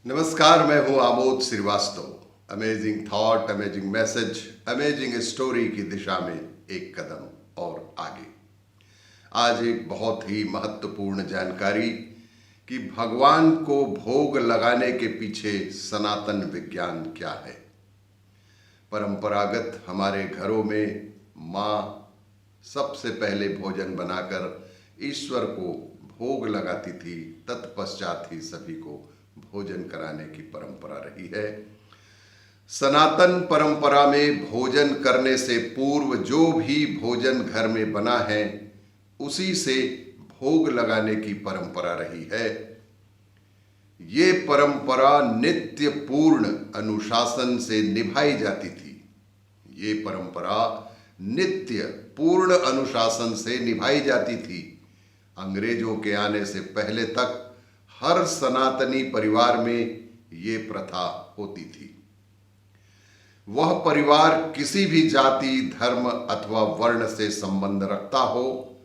नमस्कार, मैं हूं Amod Srivastava. Amazing thought, amazing message, amazing story की दिशा में एक कदम और आगे। आज एक बहुत ही महत्वपूर्ण जानकारी कि भगवान को भोग लगाने के पीछे सनातन विज्ञान क्या है। परंपरागत हमारे घरों में माँ सबसे पहले भोजन बनाकर ईश्वर को भोग लगाती थी, तत्पश्चात ही सभी को भोजन कराने की परंपरा रही है। सनातन परंपरा में भोजन करने से पूर्व जो भी भोजन घर में बना है उसी से भोग लगाने की परंपरा रही है। ये परंपरा नित्य पूर्ण अनुशासन से निभाई जाती थी। ये परंपरा नित्य पूर्ण अनुशासन से निभाई जाती थी। अंग्रेजों के आने से पहले तक हर सनातनी परिवार में ये प्रथा होती थी। वह परिवार किसी भी जाति, धर्म अथवा वर्ण से संबंध रखता हो,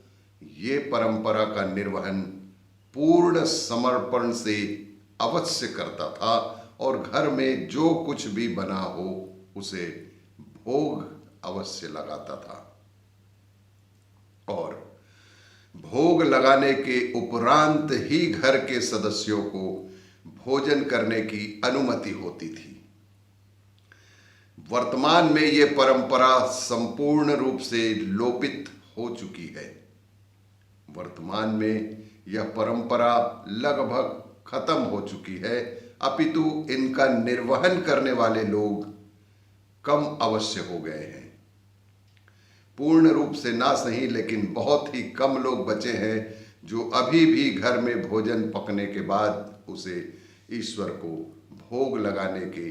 ये परंपरा का निर्वहन पूर्ण समर्पण से अवश्य करता था और घर में जो कुछ भी बना हो उसे भोग अवश्य लगाता था। और भोग लगाने के उपरांत ही घर के सदस्यों को भोजन करने की अनुमति होती थी। वर्तमान में यह परंपरा संपूर्ण रूप से लोपित हो चुकी है। वर्तमान में यह परंपरा लगभग खत्म हो चुकी है, अपितु इनका निर्वहन करने वाले लोग कम अवश्य हो गए हैं। पूर्ण रूप से ना सही, लेकिन बहुत ही कम लोग बचे हैं जो अभी भी घर में भोजन पकने के बाद उसे ईश्वर को भोग लगाने के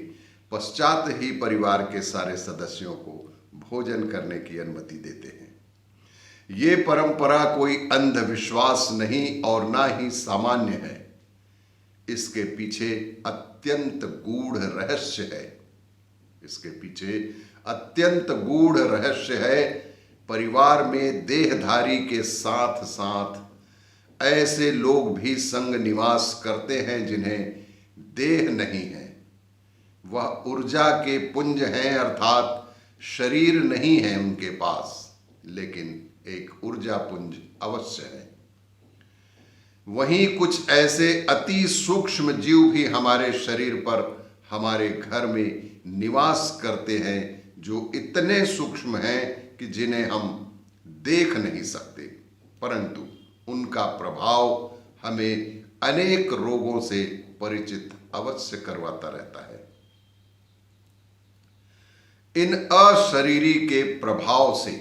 पश्चात ही परिवार के सारे सदस्यों को भोजन करने की अनुमति देते हैं। ये परंपरा कोई अंधविश्वास नहीं और ना ही सामान्य है। इसके पीछे अत्यंत गूढ़ रहस्य है। इसके पीछे अत्यंत गूढ़ रहस्य है। परिवार में देहधारी के साथ साथ ऐसे लोग भी संग निवास करते हैं जिन्हें देह नहीं है। वह ऊर्जा के पुंज हैं, अर्थात शरीर नहीं है उनके पास, लेकिन एक ऊर्जा पुंज अवश्य है। वहीं कुछ ऐसे अति सूक्ष्म जीव भी हमारे शरीर पर, हमारे घर में निवास करते हैं जो इतने सूक्ष्म हैं कि जिन्हें हम देख नहीं सकते, परंतु उनका प्रभाव हमें अनेक रोगों से परिचित अवश्य करवाता रहता है। इन अशरीरी के प्रभाव से,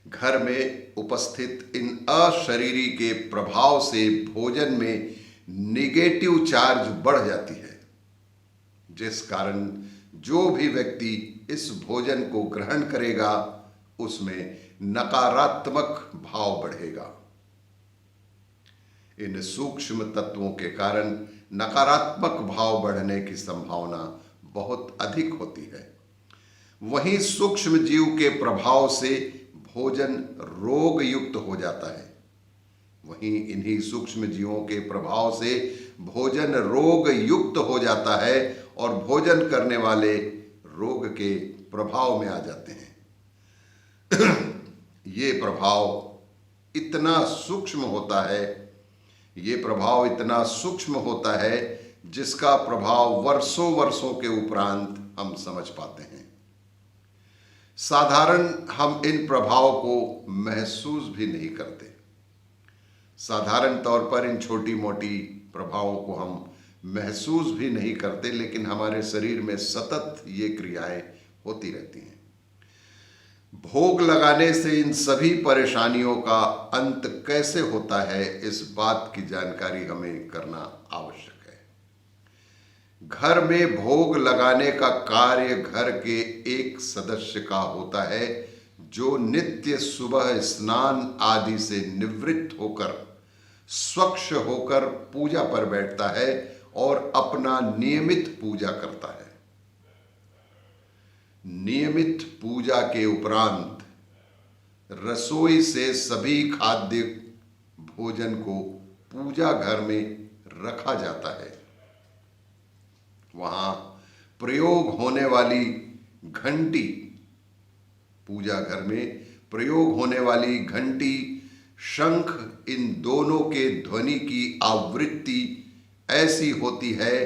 घर में उपस्थित इन अशरीरी के प्रभाव से भोजन में निगेटिव चार्ज बढ़ जाती है, जिस कारण जो भी व्यक्ति इस भोजन को ग्रहण करेगा उसमें नकारात्मक भाव बढ़ेगा। इन सूक्ष्म तत्वों के कारण नकारात्मक भाव बढ़ने की संभावना बहुत अधिक होती है। वहीं सूक्ष्म जीव के प्रभाव से भोजन रोग युक्त हो जाता है। वहीं इन्हीं सूक्ष्म जीवों के प्रभाव से भोजन रोग युक्त हो जाता है और भोजन करने वाले रोग के प्रभाव में आ जाते हैं। ये प्रभाव इतना सूक्ष्म होता है, ये प्रभाव इतना सूक्ष्म होता है जिसका प्रभाव वर्षों वर्षों के उपरांत हम समझ पाते हैं। साधारण हम इन प्रभाव को महसूस भी नहीं करते। साधारण तौर पर इन छोटी मोटी प्रभावों को हम महसूस भी नहीं करते, लेकिन हमारे शरीर में सतत ये क्रियाएं होती रहती हैं। भोग लगाने से इन सभी परेशानियों का अंत कैसे होता है, इस बात की जानकारी हमें करना आवश्यक है। घर में भोग लगाने का कार्य घर के एक सदस्य का होता है जो नित्य सुबह स्नान आदि से निवृत्त होकर, स्वच्छ होकर पूजा पर बैठता है और अपना नियमित पूजा करता है। नियमित पूजा के उपरांत रसोई से सभी खाद्य भोजन को पूजा घर में रखा जाता है। वहाँ प्रयोग होने वाली घंटी, पूजा घर में प्रयोग होने वाली घंटी, शंख, इन दोनों के ध्वनि की आवृत्ति ऐसी होती है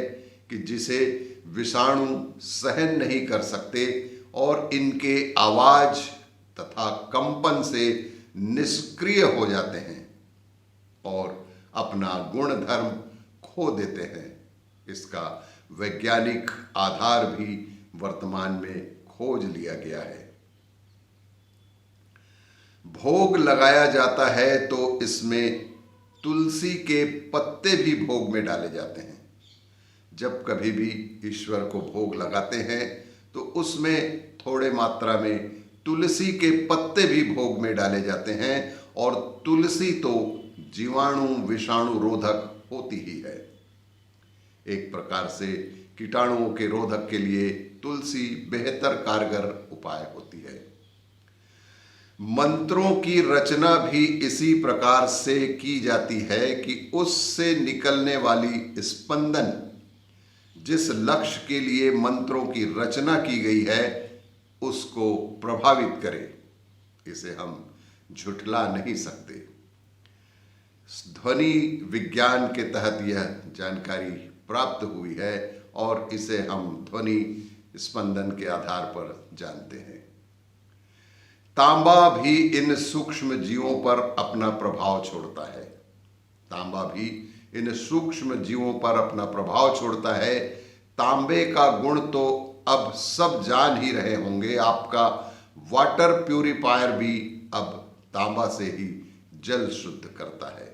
कि जिसे विषाणु सहन नहीं कर सकते और इनके आवाज तथा कंपन से निष्क्रिय हो जाते हैं और अपना गुण धर्म खो देते हैं। इसका वैज्ञानिक आधार भी वर्तमान में खोज लिया गया है। भोग लगाया जाता है तो इसमें तुलसी के पत्ते भी भोग में डाले जाते हैं। जब कभी भी ईश्वर को भोग लगाते हैं तो उसमें थोड़े मात्रा में तुलसी के पत्ते भी भोग में डाले जाते हैं और तुलसी तो जीवाणु विषाणु रोधक होती ही है। एक प्रकार से कीटाणुओं के रोधक के लिए तुलसी बेहतर कारगर उपाय होती है। मंत्रों की रचना भी इसी प्रकार से की जाती है कि उससे निकलने वाली स्पंदन जिस लक्ष्य के लिए मंत्रों की रचना की गई है उसको प्रभावित करे। इसे हम झुठला नहीं सकते। ध्वनि विज्ञान के तहत यह जानकारी प्राप्त हुई है और इसे हम ध्वनि स्पंदन के आधार पर जानते हैं। तांबा भी इन सूक्ष्म जीवों पर अपना प्रभाव छोड़ता है। तांबा भी इन सूक्ष्म जीवों पर अपना प्रभाव छोड़ता है। तांबे का गुण तो अब सब जान ही रहे होंगे। आपका वाटर प्यूरिफायर भी अब तांबा से ही जल शुद्ध करता है।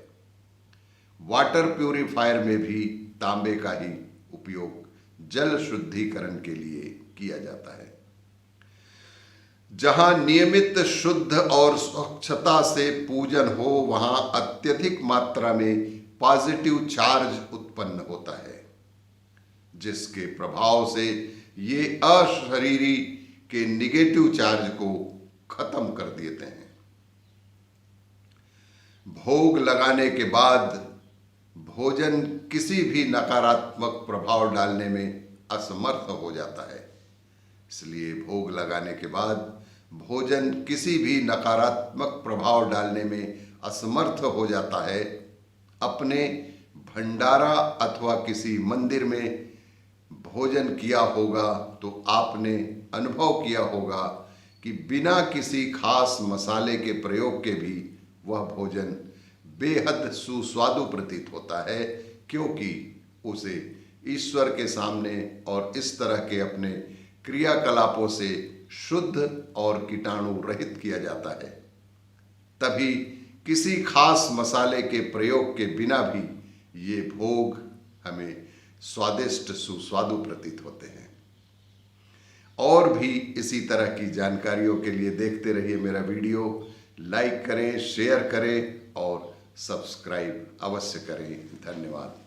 वाटर प्यूरिफायर में भी तांबे का ही उपयोग जल शुद्धिकरण के लिए किया जाता है। जहां नियमित शुद्ध और स्वच्छता से पूजन हो वहां अत्यधिक मात्रा में पॉजिटिव चार्ज उत्पन्न होता है, जिसके प्रभाव से ये अशरीरी के निगेटिव चार्ज को खत्म कर देते हैं। भोग लगाने के बाद भोजन किसी भी नकारात्मक प्रभाव डालने में असमर्थ हो जाता है। इसलिए भोग लगाने के बाद भोजन किसी भी नकारात्मक प्रभाव डालने में असमर्थ हो जाता है। अपने भंडारा अथवा किसी मंदिर में भोजन किया होगा तो आपने अनुभव किया होगा कि बिना किसी खास मसाले के प्रयोग के भी वह भोजन बेहद सुस्वादु प्रतीत होता है, क्योंकि उसे ईश्वर के सामने और इस तरह के अपने क्रियाकलापों से शुद्ध और कीटाणु रहित किया जाता है। तभी किसी खास मसाले के प्रयोग के बिना भी ये भोग हमें स्वादिष्ट सुस्वादु प्रतीत होते हैं। और भी इसी तरह की जानकारियों के लिए देखते रहिए मेरा वीडियो। लाइक करें, शेयर करें और सब्सक्राइब अवश्य करें। धन्यवाद।